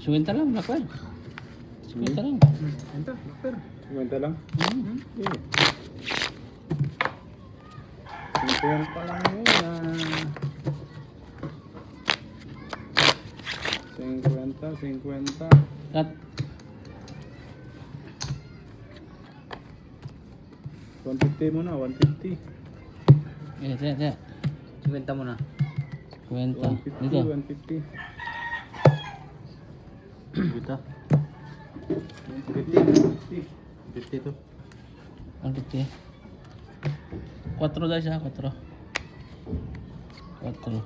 Suwenta lang, Blackwell. Suwenta lang. Enta, doktor. 50 lang? Okay. 50 lang yun ah. 50. Cut. 150 muna, 150. Kaya. Kwenta mo na. Suwenta. 150, Dito. 150. Dito. 150. 50 to. 150. 4 guys ha, 4. 4.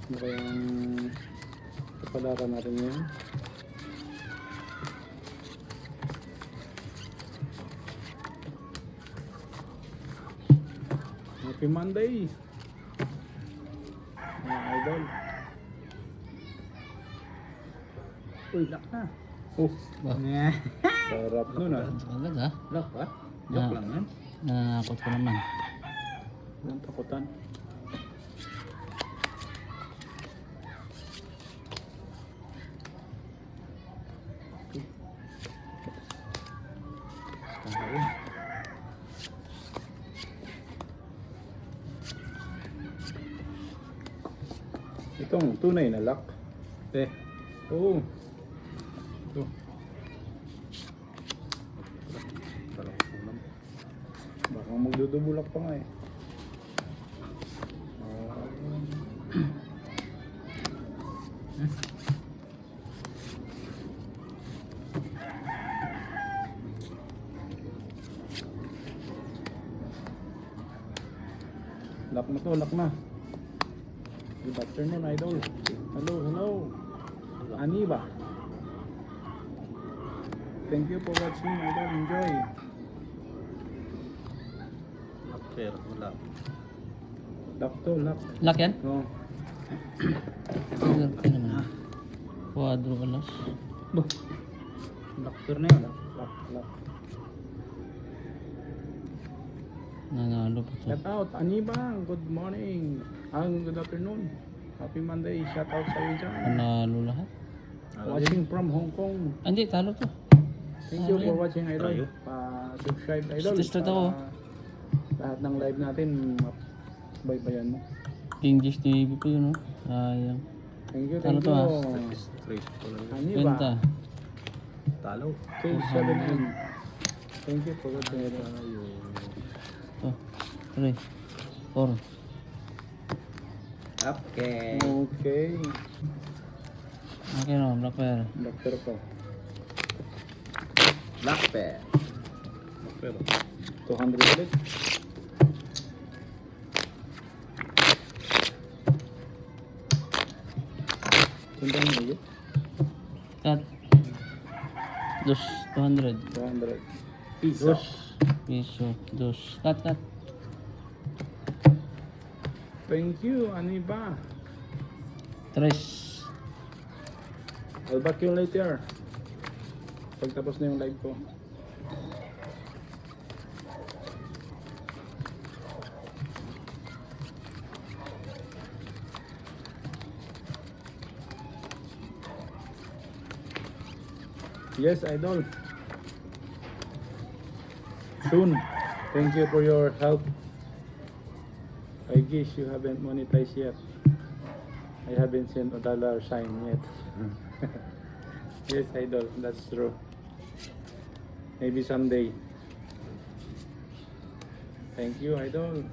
Ano kayang kapalaran natin ngayon? Happy Monday! Mga idol. Uy, lock na. Oh, Yeah. sarap nun ah. Agad ha. Lock ba? Joke Ah. lang yan. Nanakot ko naman. Walang takutan. Itong tunay na lock. Oo. Ito. Baka magdudubulak pa nga eh. Lock na to, lock na. Good afternoon, idol. Hello. Ani ba? Thank you for watching, idol. Enjoy. Lock pero wala. Lock to, lock. Lock yan? Oh. Lock yan naman. Quadro alas. Doctor na yun. Lock. Nanalo pa to. Shout out, Ani ba? Good morning. Good afternoon. Happy Monday. Shout out sa iyo dyan. Nanalo lahat. Watching from Hong Kong. Ah, hindi, talo to. Thank you for watching, idol. Tayo. Pa-subscribe, idol. Start ako. Lahat ng live natin, baybayan mo. King Gis TV pa yun, oh. Sayang. Thank you, Talo thank to, ah. you. Straight ko lang yun. Ani Kwenta. ba? Talo. K7M. Thank you for watching, idol. Ito. 3. 4. Okay. Okay. Okay no, Blackwell. Doctor ko. Black pair. Pero 200 ulit. Sundan mo yun? Cut. 200. 200. Pisos. Piso. 2. Cut. Thank you, Ani ba? 3. I'll back you later. Pagtapos na yung live ko. Yes, idol. Soon. Thank you for your help. I guess you haven't monetized yet. I haven't sent a dollar sign yet. Yes, idol. That's true. Maybe someday. Thank you, idol.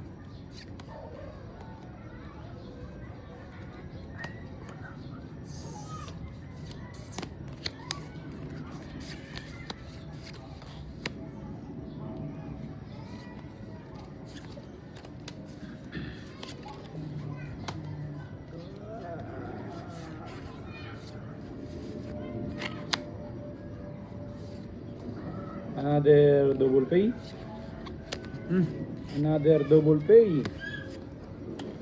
Another double pay. Another double pay.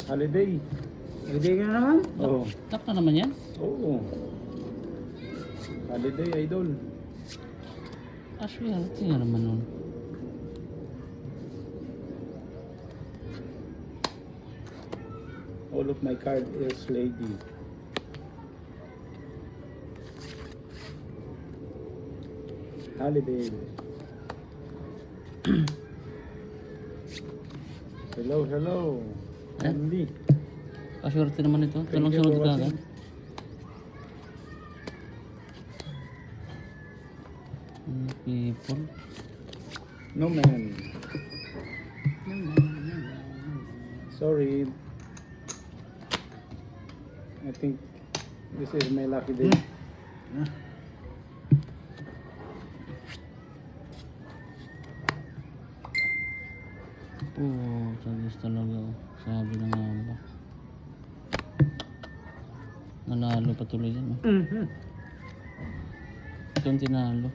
Holiday. Hindi ka na naman? Oh. Tap na naman yan. Oo. Holiday, idol. Aswerte nga naman nun. All of my card is lady. Holiday. Hello, hello. Eh? Andy. Kaswerte naman ito. Thank Talong you sunod for ka watching. agad. People. No man. Sorry. I think this is my lucky day. Oo, sagis talaga. Oh. Sabi na nga ba. Nanalo pa tuloy yan. Oh. Mm-hmm. Ito yung tinalo.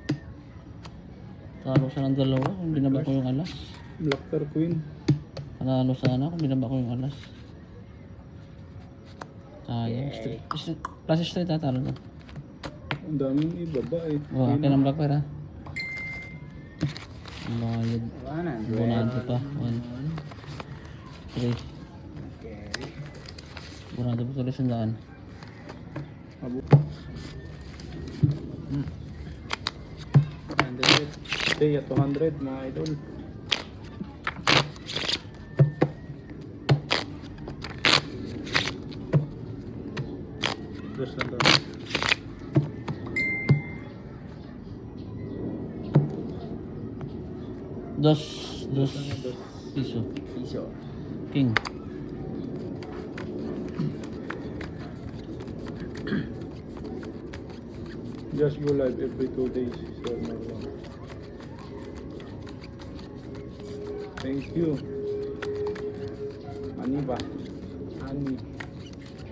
Talo siya ng dalawa kung binaba ko yung alas. Black Star Queen. Panalo sana kung binaba ko yung alas. Sayang. Yay. Plus straight tatalo to. Ang daming ibaba eh. Oh, akin ang black pair ha. Bayad. 100. Bonado pa. 1, 3. Okay. Bonado pa tuloy sandaan. Abo. And then stay at 200 mga idol. Dos na to. Dos piso. Piso. King. Just go live every 2 days. So Marlon. Thank you. Aniba.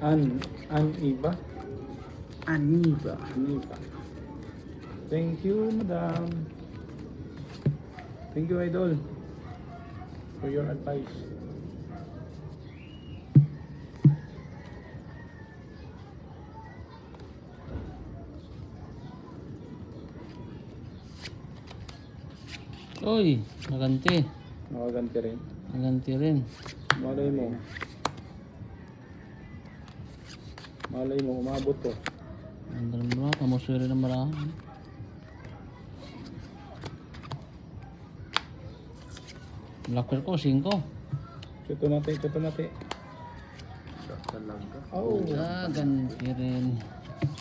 Aniba. Aniba. Aniba. Thank you, madam. Thank you, idol, for your advice. Uy, naganti. Nakaganti rin. Naganti rin. Malay mo. Malay mo, umabot to. Andal mo, kamusuri ng marami. Black pair ko, 5. Chuto mati, chuto mati. Talaga. Oh, Ah, ganti rin.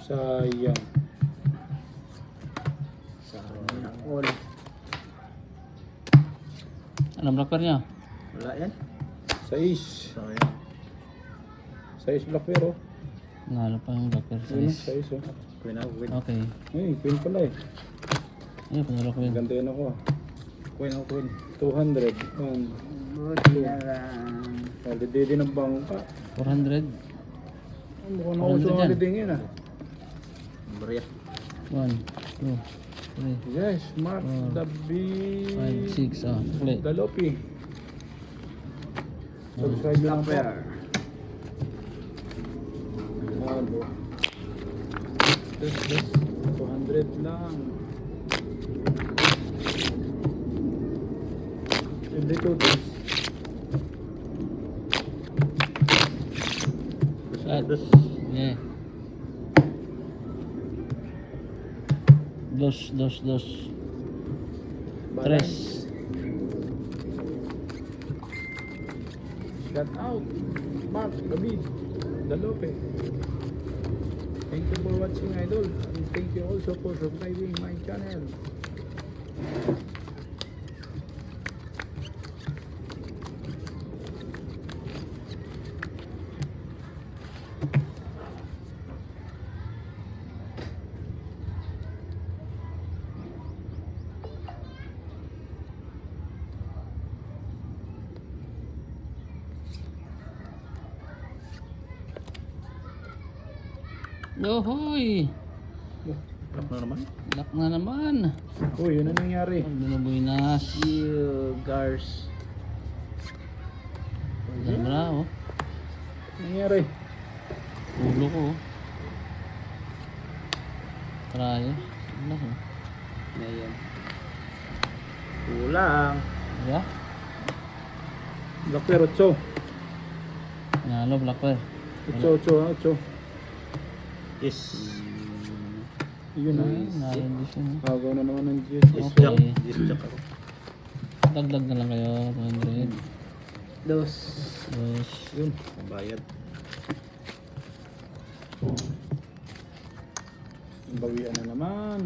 sayang. Sana all. Anong black pair niya? Wala yan. 6. Sayang. 6 black pero. Nalo pa yung black pair. Ayun, Size. 6 oh. Queen out, queen. Okay. Ay, queen pala eh. Ayun, panalo ko yun. Ganda yun ako ah. Queen out, queen. 200. Buti na lang. Holiday din ang bangka. 400. Mukhang ako sa 400 yan. holiday ngayon ah. Maria. 1, 2, 3, Yes, Mark Oh. the 5, 6. Ah, play. Dalopi. Subscribe lang po. Pair. Halo. This 200 lang. Every 2 days. At, yeah. Dos. Tres. Shout out, Mark David Dalope. Thank you for watching, idol, and thank you also for subscribing my channel. Yohoy! Lock na naman. Lock na naman. Uy, yun ang nangyari. Ang binabuinas. You guys. Yan na oh. Nangyari. Ulo ko oh. Try. Ano oh. Ngayon. Kulang. Black Perotso. Nalo, Black Pearl. 8. Yes. Yun na. Nalo din siya. no? Agaw na naman ng Diyos. Yes, Okay. Jack. Yes, Jack ako. Dagdag na lang kayo, 200. Dos. Yes. Yun. Bayad. Bawian na naman.